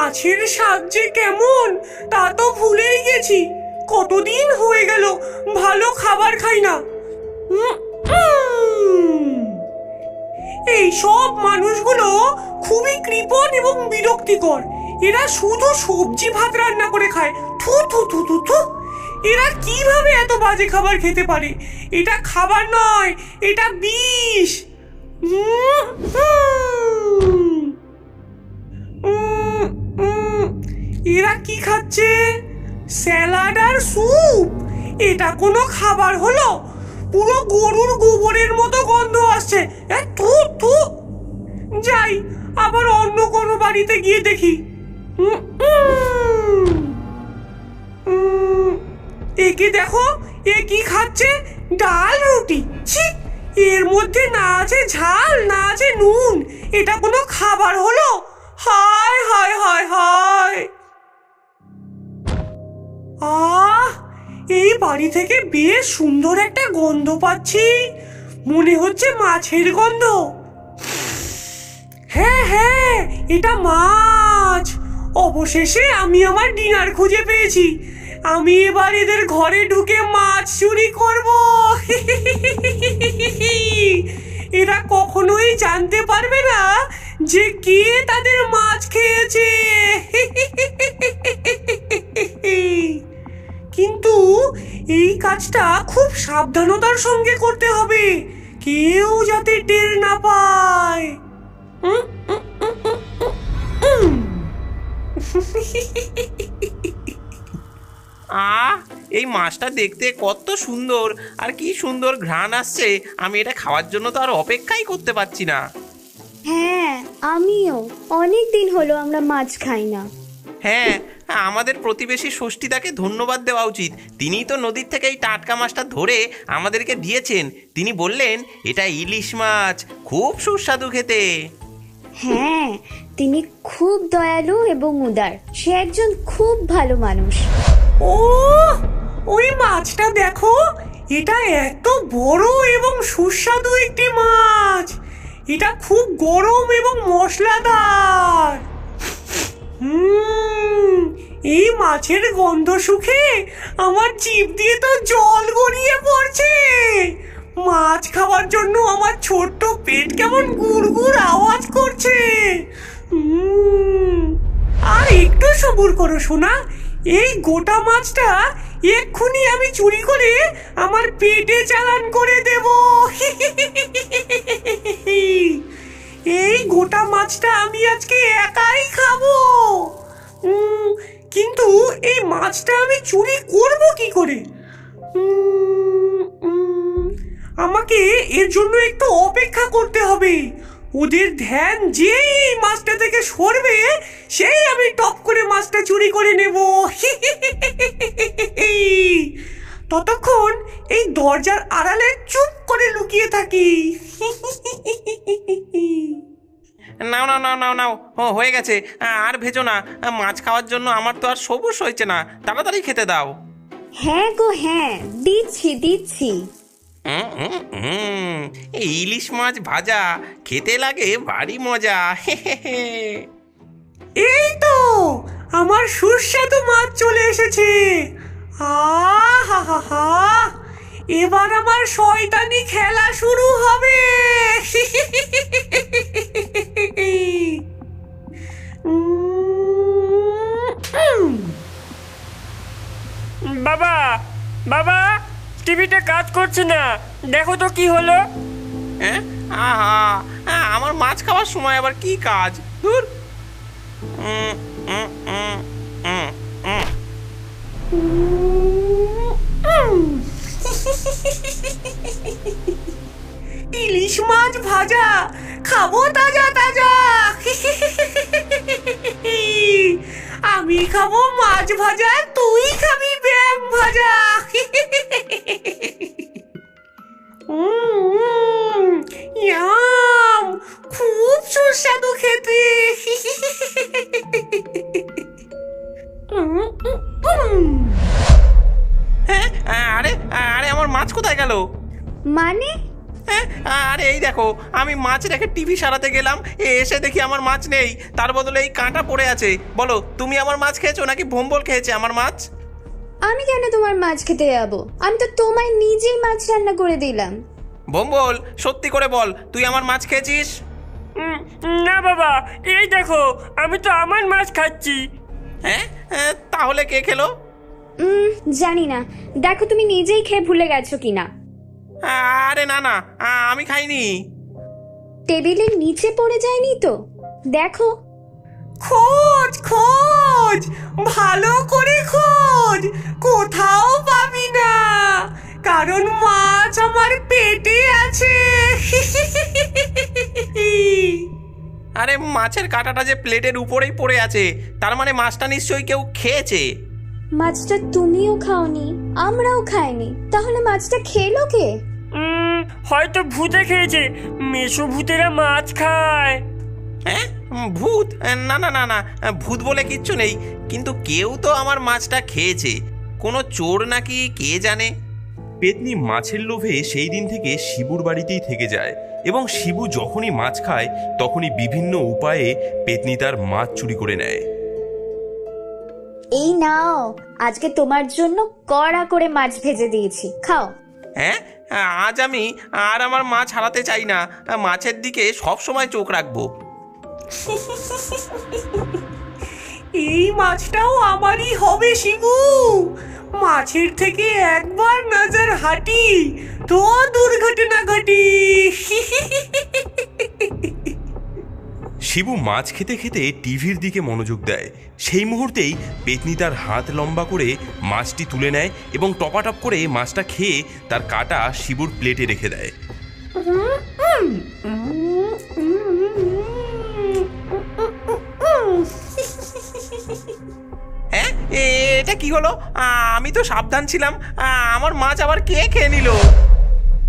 মাছের স্বাদ যে কেমন তা তো ভুলেই গেছি। কতদিন হয়ে গেল ভালো খাবার খাই না। এই সব মানুষগুলো খুবই কৃপণ এবং বিরক্তিকর। এরা শুধু সবজি ভাত রান্না করে খায়। থু থু থু থু থু। এরা কিভাবে এত বাজে খাবার খেতে পারে? এটা খাবার নয়, এটা বিষ। এরা কি খাচ্ছে? স্যালাড আর স্যুপ। এটা কোনো খাবার হলো? পুরো গরুর গোবরের মতো গন্ধ আসছে। থু থু। যাই, আবার অন্য কোনো বাড়িতে গিয়ে দেখি। একে দেখো, এ কি খাচ্ছে? ডাল রুটি। ছি, এর মধ্যে না আছে ঝাল, না আছে নুন। এটা কোনো খাবার হলো? হায় হায় হায় হায়। এই বাড়ি থেকে বেশ সুন্দর একটা গন্ধ পাচ্ছি। মনে হচ্ছে মাছের গন্ধ। হ্যাঁ হ্যাঁ, এটা মাছ। অবশেষে আমি আমার ডিনার খুঁজে পেয়েছি। আমি এবার এদের ঘরে ঢুকে মাছ চুরি করব। এরা কখনোই জানতে পারবে না যে কে তাদের মাছ খেয়েছে। কিন্তু এই কাজটা খুব সাবধানতার সঙ্গে করতে হবে, কেউ যাতে টের না পায়। এই মাছটা দেখতে কত সুন্দর, আর কি সুন্দর ঘ্রাণ আসছে। আমি এটা খাওয়ার জন্য তো আর অপেক্ষাই করতে পারছি না। হ্যাঁ, আমিও। অনেক দিন হলো আমরা মাছ খাই না। হ্যাঁ, আমাদের প্রতিবেশী ষষ্ঠীদাকে ধন্যবাদ দেওয়া উচিত। তিনিই তো নদীর থেকে এই টাটকা মাছটা ধরে আমাদেরকে দিয়েছেন। তিনি বললেন এটা ইলিশ মাছ, খুব সুস্বাদু খেতে। হ্যাঁ, তিনি খুব দয়ালু এবং উদার। সে একজন খুব ভালো মানুষ। ও, ওই মাছটা দেখো, এটা এত বড় এবং সুস্বাদু একটি মাছ। এটা খুব গরম এবং মশলাদার। এই মাছের গন্ধ শুকে আমার জিভ দিয়ে তো জল গড়িয়ে পড়ছে। মাছ খাওয়ার জন্য আমার ছোট্ট পেট কেমন গুড়গুড় আওয়াজ করছে। আর একটু সবুর করো সোনা, এই গোটা মাছটা এক্ষুনি আমি চুরি করে আমার পেটে চালান করে দেব। এই গোটা মাছটা আমি আজকে একাই খাবো। কিন্তু এই মাছটা আমি চুরি করব কি করে? আমাকে এর জন্য একটু অপেক্ষা করতে হবে। ওদের ধ্যান যেই এই মাছটা থেকে সরবে, সেই আমি টপ করে মাছটা চুরি করে নেব। ততক্ষণ এই দরজার আড়ালে চুপ করে লুকিয়ে থাকি। নাও নাও নাও নাও নাও, হয়ে গেছে। আর ভেজো না, মাছ খাওয়ার জন্য আমার তো আর সবুজ হয়েছে না। তাড়াতাড়ি খেতে দাও। হ্যাঁ গো হ্যাঁ, দিচ্ছি দিচ্ছি। এই ইলিশ মাছ ভাজা খেতে লাগে ভারী মজা। এই তো আমার সুস্বাদু মাছ চলে এসেছে। আহা, এবার আমার শয়তানি খেলা শুরু হবে। বাবা, বাবা, টিভিটা কাজ করছে না, দেখো তো কি হলো। হ্যাঁ, আহা, আমার মাছ খাওয়ার সময় আবার কি কাজ? দূর। ইলিশ মাছ ভাজা খাবো, তাজা তাজা। আমি খাবো মাছ ভাজা, তুই খাবি ব্যাং ভাজা। ইয়াম, খুব সুস্বাদু খেতে। হ্যাঁ, আরে আরে, আমার মাছ কোথায় গেল? মানে? হ্যাঁ, আরে এই দেখো, আমি মাছ রেখে টিভি সারাতে গেলাম, এসে দেখি আমার মাছ নেই, তার বদলে এই কাঁটা পড়ে আছে। বলো, তুমি আমার মাছ খেয়েছো নাকি ভোম্বল খেয়েছে আমার মাছ? আমি কেন তোমার মাছ খেতে যাবো? আমি তো তোমায় নিজেই মাছ রান্না করে দিলাম। ভোম্বল, সত্যি করে বল, তুই আমার মাছ খেয়েছিস? না বাবা, এই দেখো, আমি তো আমার মাছ খাচ্ছি। হ্যাঁ, তাহলে কে খেলো? জানি না, দেখো তুমি নিজেই খেয়ে ভুলে গেছো কিনা। আরে না না, আমি খাইনি। টেবিলের নিচে পড়ে যায়নি তো? দেখো। খোঁজ খোঁজ, ভালো করে খোঁজ, কোথাও পাবি না, কারণ মাছ আমার পেটে আছে। আরে মাছের কাঁটাটা যে প্লেটের উপরেই পড়ে আছে, তার মানে মাছটা নিশ্চয়ই কেউ খেয়েছে। মাছটা তুমিও খাওনি, আমরাও খাইনি, তাহলে মাছটা খেলো কে? হয়তো ভূতে খেয়েছে। মেশো ভূতেরা মাছ খায়। হ্যাঁ, ভূত? না না না না, ভূত বলে কিচ্ছু নেই, কিন্তু কেউ তো আমার মাছটা খেয়েছে। কোনো চোর নাকি, কে জানে। পেতনি মাছের লোভে সেই দিন থেকে শিবুর বাড়িতেই থেকে যায় এবং শিবু যখনই মাছ খায় তখনই বিভিন্ন উপায়ে পেতনি তার মাছ চুরি করে নেয়। এই নাও, আজকে তোমার জন্য কড়া করে মাছ ভেজে দিয়েছি, খাও। হ্যাঁ, আজ আমি আর আমার মাছ হারাতে চাই না, মাছের দিকে সব সময় চোখ রাখবো। এই মাছটাও আমারই হবে শিবু। মাছের থেকে একবার নজর হাঁটি তো দুর্ঘটনা ঘটি। শিবু মাছ খেতে খেতে টিভির দিকে মনোযোগ দেয়। সেই মুহূর্তেই পেতনি তার হাত লম্বা করে মাছটি তুলে নেয় এবং টপাটপ করে মাছটা খেয়ে তার কাঁটা শিবুর প্লেটে রেখে দেয়। হ্যাঁ, এটা কি হলো? আমি তো সাবধান ছিলাম, আমার মাছ আবার কে খেয়ে নিল?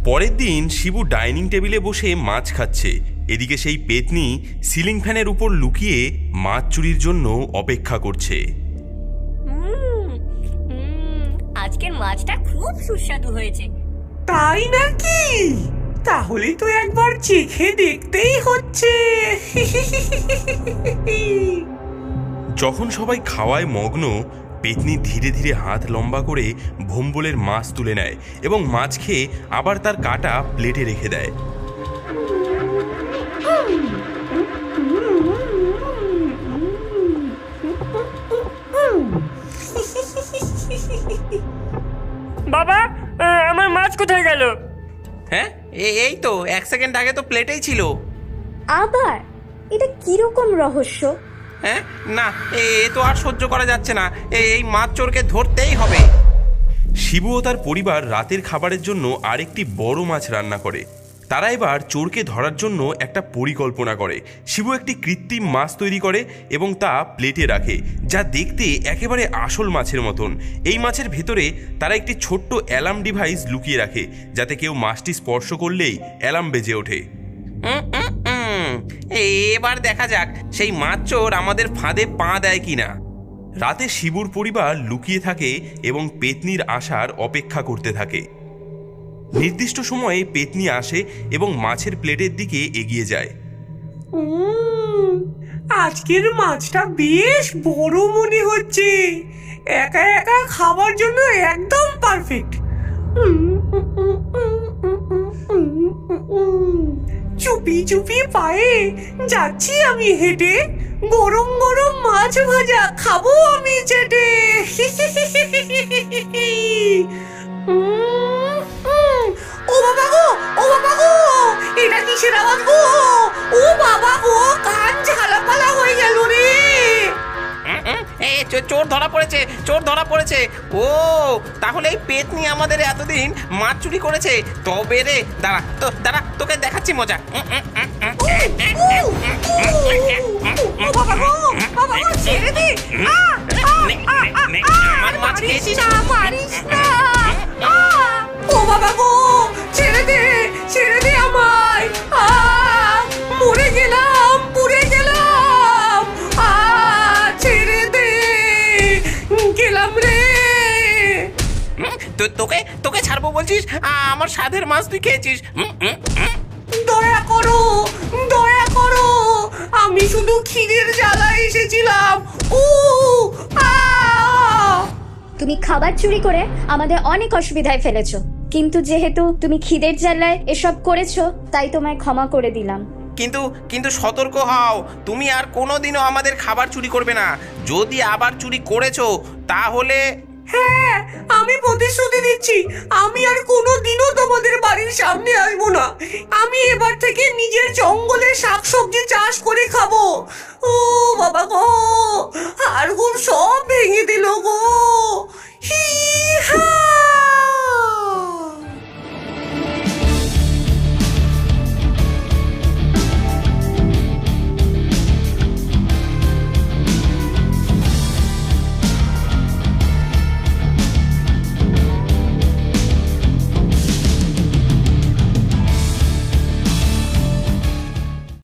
পরের দিন শিবু ডাইনিং টেবিলে বসে মাছ খাচ্ছে। এদিকে সেই পেতনি সিলিং ফ্যানের উপর লুকিয়ে মাছ চুরির জন্য অপেক্ষা করছে। আজকের মাছটা খুব সুস্বাদু হয়েছে। তাই নাকি? তাহলে তো একবার চেখে দেখতেই হচ্ছে। যখন সবাই খাওয়ায় মগ্ন, পেতনি ধীরে ধীরে হাত লম্বা করে ভোম্বলের মাছ তুলে নেয় এবং মাছ খেয়ে আবার তার কাঁটা প্লেটে রেখে দেয়। বাবা, আমার মাছ কোথায় গেল? হ্যাঁ, এই তো 1 সেকেন্ড আগে তো প্লেটেই ছিল। আবার? এটা কিরকম রহস্য? হ্যাঁ, না, এ তো আর সহ্য করা যাচ্ছে না, এই মাছ চোরকে ধরতেই হবে। শিবু ও তার পরিবার রাতের খাবারের জন্য আরেকটি বড় মাছ রান্না করে। তারা এবার চোরকে ধরার জন্য একটা পরিকল্পনা করে। শিবু একটি কৃত্রিম মাছ তৈরি করে এবং তা প্লেটে রাখে, যা দেখতে একেবারে আসল মাছের মতন। এই মাছের ভেতরে তারা একটি ছোট্ট অ্যালার্ম ডিভাইস লুকিয়ে রাখে, যাতে কেউ মাছটি স্পর্শ করলেই অ্যালার্ম বেজে ওঠে। এবার দেখা যাক সেই মাছ চোর আমাদের ফাঁদে পা দেয় কিনা। রাতে শিবুর পরিবার লুকিয়ে থাকে এবং পেতনির আসার অপেক্ষা করতে থাকে। নির্দিষ্ট সময়ে পেতনি আসে এবং মাছের প্লেটের দিকে এগিয়ে যায়। আজকের মাছটা বেশ বড় মনে হচ্ছে, একা একা খাবার জন্য একদম পারফেক্ট। চুপি চুপি পায়ে যাচ্ছি আমি হেঁটে, গরম গরম মাছ ভাজা খাবো আমি চেটে। ও বাবা গো, ও বাবা গো, এটা কিসের আওয়াজ গো? ও বাবা গো, কান ঝালাপালা হয়ে গেল রে। চোর ধরা পড়েছে, চোর ধরা পড়েছে। ও, তাহলে এই পেতনি আমাদের এতদিন মাছ চুরি করেছে। তবে রে, দাঁড়া, তোকে দেখাচ্ছি মজা। বাবা গো, বাবা গো, ছেড়ে দে। আমার মাছ খেয়েছিস? মারিস না। ও বাবা গো, ছেড়ে দে, ছেড়ে দে আমায়। মরে গেলাম, পুড়ে গেলাম। ছেড়ে দে, গেলাম রে। তোকে ছাড়বো মারবো বলছিস, আমার সাধের মাছ তুই খেয়েছিস। দয়া করো, দয়া করো, আমি শুধু খিদের জ্বালায় এসেছিলাম। ও আ তুমি খাবার চুরি করে আমাদের অনেক অসুবিধায় ফেলেছো, কিন্তু যেহেতু তুমি খিদের জ্বালায় এসব করেছো তাই তোমায় ক্ষমা করে দিলাম। কিন্তু কিন্তু সতর্ক হও, তুমি আর কোনোদিনও আমাদের খাবার চুরি করবে না। যদি আবার চুরি করেছো তাহলে হ্যাঁ, আমি প্রতিশ্রুতি দিচ্ছি, আমি আর কোনোদিনও তোমাদের বাড়ির সামনে আসবো না। আমি এবার থেকে নিজের জঙ্গলে শাকসবজি চাষ করে খাবো। ও বাবা গো, হাড়গোড় সব ভেঙে দিল গো। হি